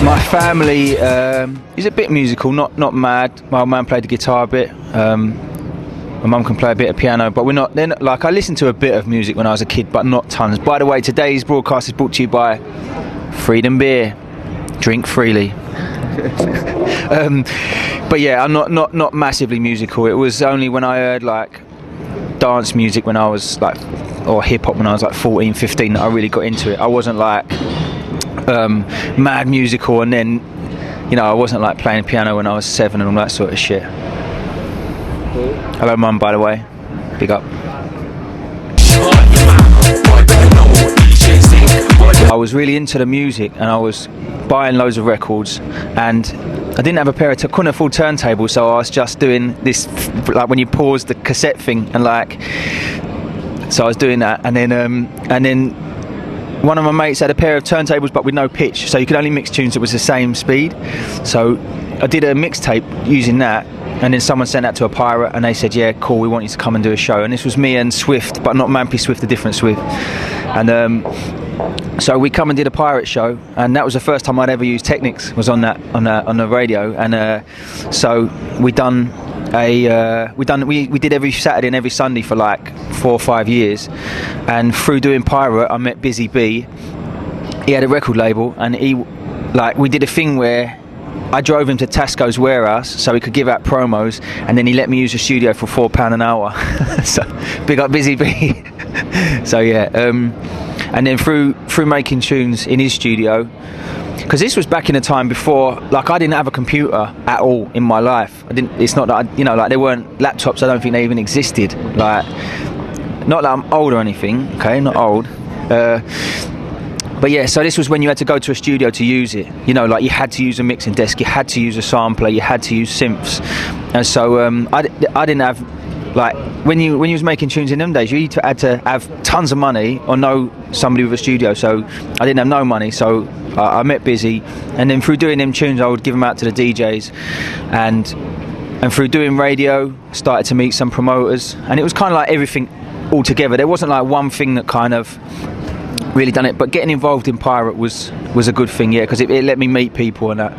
My family is a bit musical, not mad. My old man played the guitar a bit. My mum can play a bit of piano, but they're not, like, I listened to a bit of music when I was a kid, but not tons. By the way, today's broadcast is brought to you by Freedom Beer. Drink freely. But yeah, I'm not massively musical. It was only when I heard like dance music when I was like, or hip hop when I was like 14, 15 that I really got into it. I wasn't like mad musical, and then, you know, I wasn't like playing piano when I was 7 and all that sort of shit. Hello mum, by the way, big up. I was really into the music and I was buying loads of records, and I didn't have a pair of couldn't afford turntables, so I was just doing this, like when you pause the cassette thing, and like, so I was doing that, and then one of my mates had a pair of turntables but with no pitch, so you could only mix tunes that was the same speed. So I did a mixtape using that, and then someone sent that to a pirate and they said, yeah, cool, we want you to come and do a show. And this was me and Swift, but not Mampy Swift, a different Swift. And so we come and did a pirate show, and that was the first time I'd ever used Technics, was on the radio. And so we did every Saturday and every Sunday for like 4 or 5 years. And through doing pirate, I met Busy B. He had a record label, and we did a thing where I drove him to Tasco's warehouse so he could give out promos, and then he let me use the studio for £4 an hour. So big up Busy B. So yeah, and then through making tunes in his studio, because this was back in a time before, like, I didn't have a computer at all in my life. It's not that like there weren't laptops. I don't think they even existed. Like, not that I'm old or anything. Okay, not old. But yeah, so this was when you had to go to a studio to use it. You know, like, you had to use a mixing desk, you had to use a sampler, you had to use synths. And so I didn't have, like, when you was making tunes in them days, you had to have tons of money or know somebody with a studio. So I didn't have no money, so I met Busy, and then through doing them tunes I would give them out to the DJs, and through doing radio started to meet some promoters, and it was kind of like everything all together. There wasn't like one thing that kind of really done it, but getting involved in pirate was a good thing, yeah, because it let me meet people and that.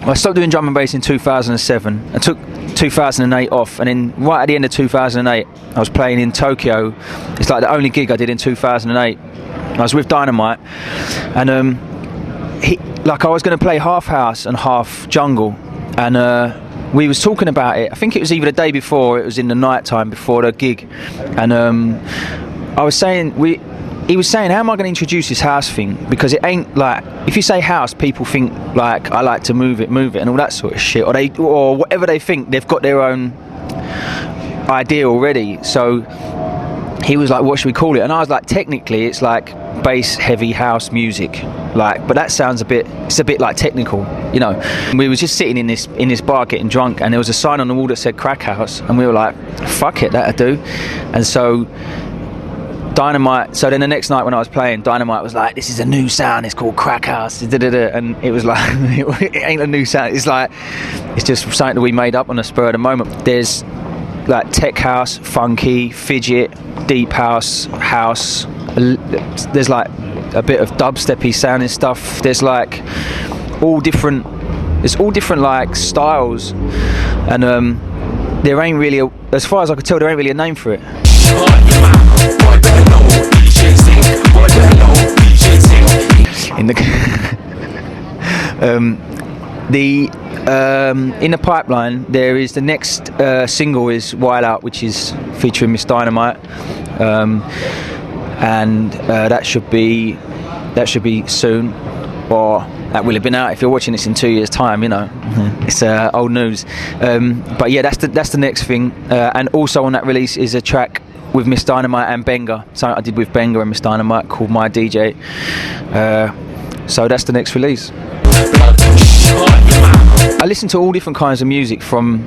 I stopped doing drum and bass in 2007. I took 2008 off, and then right at the end of 2008 I was playing in Tokyo. It's like the only gig I did in 2008. I was with Dynamite, and I was going to play half house and half jungle, and we was talking about it. I think it was either the day before, it was in the night time before the gig, and I was saying, he was saying, how am I going to introduce this house thing? Because it ain't like, if you say house, people think like I like to move it and all that sort of shit, or whatever they think. They've got their own idea already. So he was like, what should we call it? And I was like, technically it's like bass heavy house music, like, but that sounds it's a bit like technical, you know. And we was just sitting in this bar getting drunk, and there was a sign on the wall that said Crack House, and we were like, fuck it, that'll do. And so Dynamite, so then the next night when I was playing, Dynamite was like, this is a new sound, it's called Crack House, and it was like, it ain't a new sound, it's just something that we made up on the spur of the moment. There's like tech house, funky, fidget, deep house, there's like a bit of dubsteppy sounding stuff, there's like all different like styles, and there ain't really as far as I could tell, there ain't really a name for it. In the pipeline, there is the next single is Wild Out, which is featuring Miss Dynamite, and that should be soon, or that will have been out if you're watching this in 2 years' time. You know, it's old news. But yeah, that's the next thing. And also on that release is a track with Miss Dynamite and Benga. Something I did with Benga and Miss Dynamite called My DJ. So that's the next release. I listen to all different kinds of music, from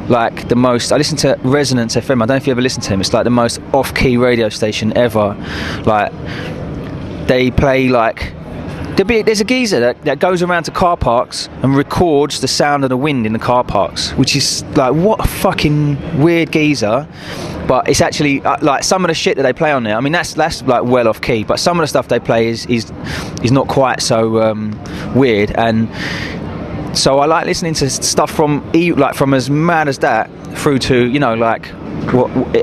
like I listen to Resonance FM. I don't know if you ever listen to them. It's like the most off-key radio station ever. Like, they play like There's a geezer that goes around to car parks and records the sound of the wind in the car parks, which is like, what a fucking weird geezer. But it's actually like some of the shit that they play on there. I mean, that's like well off key, but some of the stuff they play is not quite so weird. And so I like listening to stuff from as mad as that through to, you know, like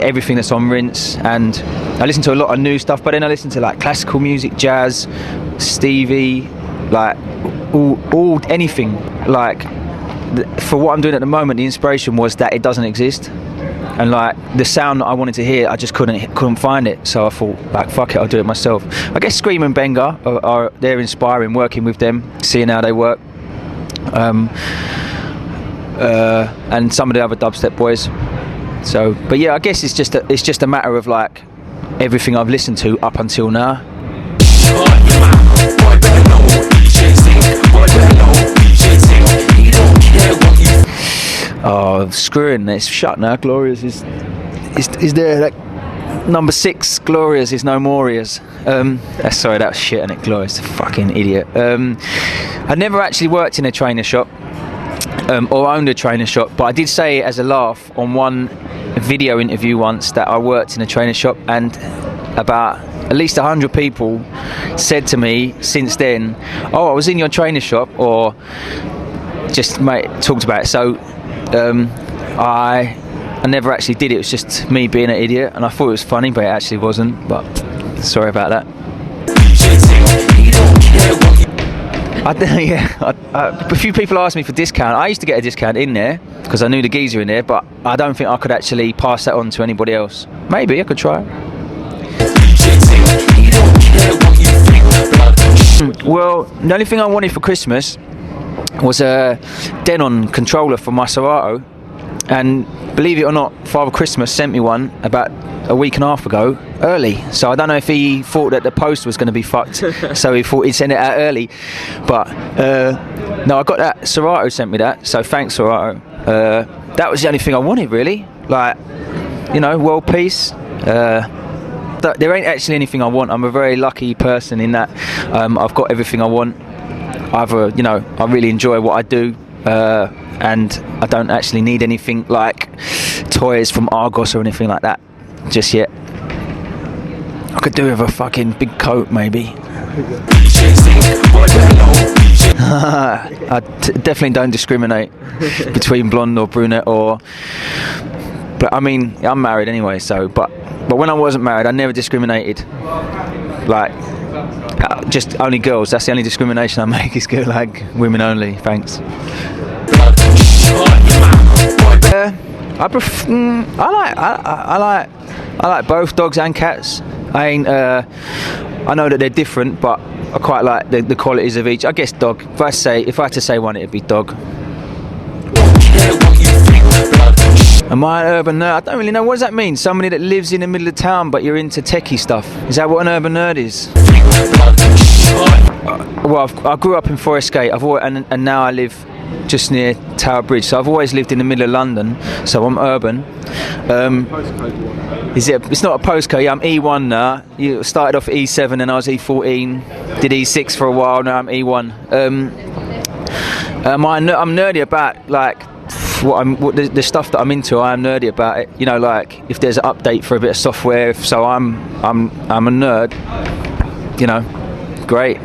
everything that's on Rinse. And I listen to a lot of new stuff, but then I listen to like classical music, jazz, Stevie, like all anything. Like for what I'm doing at the moment, the inspiration was that it doesn't exist. And like the sound that I wanted to hear, I just couldn't find it. So I thought, like, fuck it, I'll do it myself. I guess Scream and Benga they're inspiring, working with them, seeing how they work. And some of the other dubstep boys. So, but yeah, I guess it's just a matter of like everything I've listened to up until now. Oh, screwing this shut now. Glorious is there. Like, number 6, Glorious is no morias. Sorry, that was shit, and it Glorious, fucking idiot. I never actually worked in a trainer shop or owned a trainer shop, but I did say as a laugh on one video interview once that I worked in a trainer shop, and about at least 100 people said to me since then, "Oh, I was in your trainer shop," or just talked about it. So I never actually did it. It was just me being an idiot, and I thought it was funny, but it actually wasn't. But sorry about that. A few people asked me for discount. I used to get a discount in there because I knew the geezer in there, but I don't think I could actually pass that on to anybody else. Maybe I could try. Well, the only thing I wanted for Christmas was a Denon controller for my Serato, and believe it or not, Father Christmas sent me one about a week and a half ago, early. So I don't know if he thought that the post was going to be fucked, so he thought he'd send it out early. But no, I got that. Serato sent me that, so thanks, Serato. That was the only thing I wanted, really. Like, you know, world peace. There ain't actually anything I want. I'm a very lucky person in that I've got everything I want. You know, I really enjoy what I do, and I don't actually need anything like toys from Argos or anything like that just yet. I could do with a fucking big coat, maybe. I definitely don't discriminate between blonde or brunette but I mean, I'm married anyway, so but when I wasn't married, I never discriminated. Like, just only girls. That's the only discrimination I make, is good, like women only. Thanks. I like both dogs and cats. I know that they're different, but I quite like the qualities of each. I guess dog. If I had to say one, it'd be dog. Am I an urban nerd? I don't really know. What does that mean? Somebody that lives in the middle of town, but you're into techie stuff. Is that what an urban nerd is? Well, I grew up in Forest Gate. And now I live just near Tower Bridge. So I've always lived in the middle of London. So I'm urban. It's not a postcode. Yeah, I'm E1 now. You started off E7, and I was E14. Did E6 for a while. Now I'm E1. I'm nerdy about like the stuff that I'm into. I am nerdy about it. You know, like if there's an update for a bit of software. So I'm a nerd. You know, great.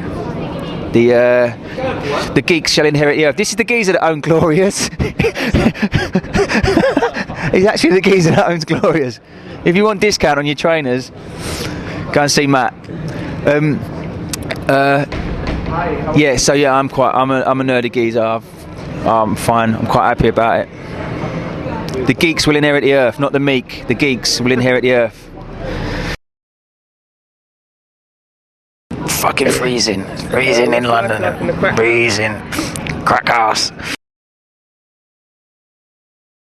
The geeks shall inherit the earth. This is the geezer that owns Glorious. He's actually the geezer that owns Glorious. If you want discount on your trainers, go and see Matt. Yeah. So yeah, I'm a nerdy geezer. I'm fine. I'm quite happy about it. The geeks will inherit the earth, not the meek. The geeks will inherit the earth. Fucking freezing in London. Freezing. Crack ass.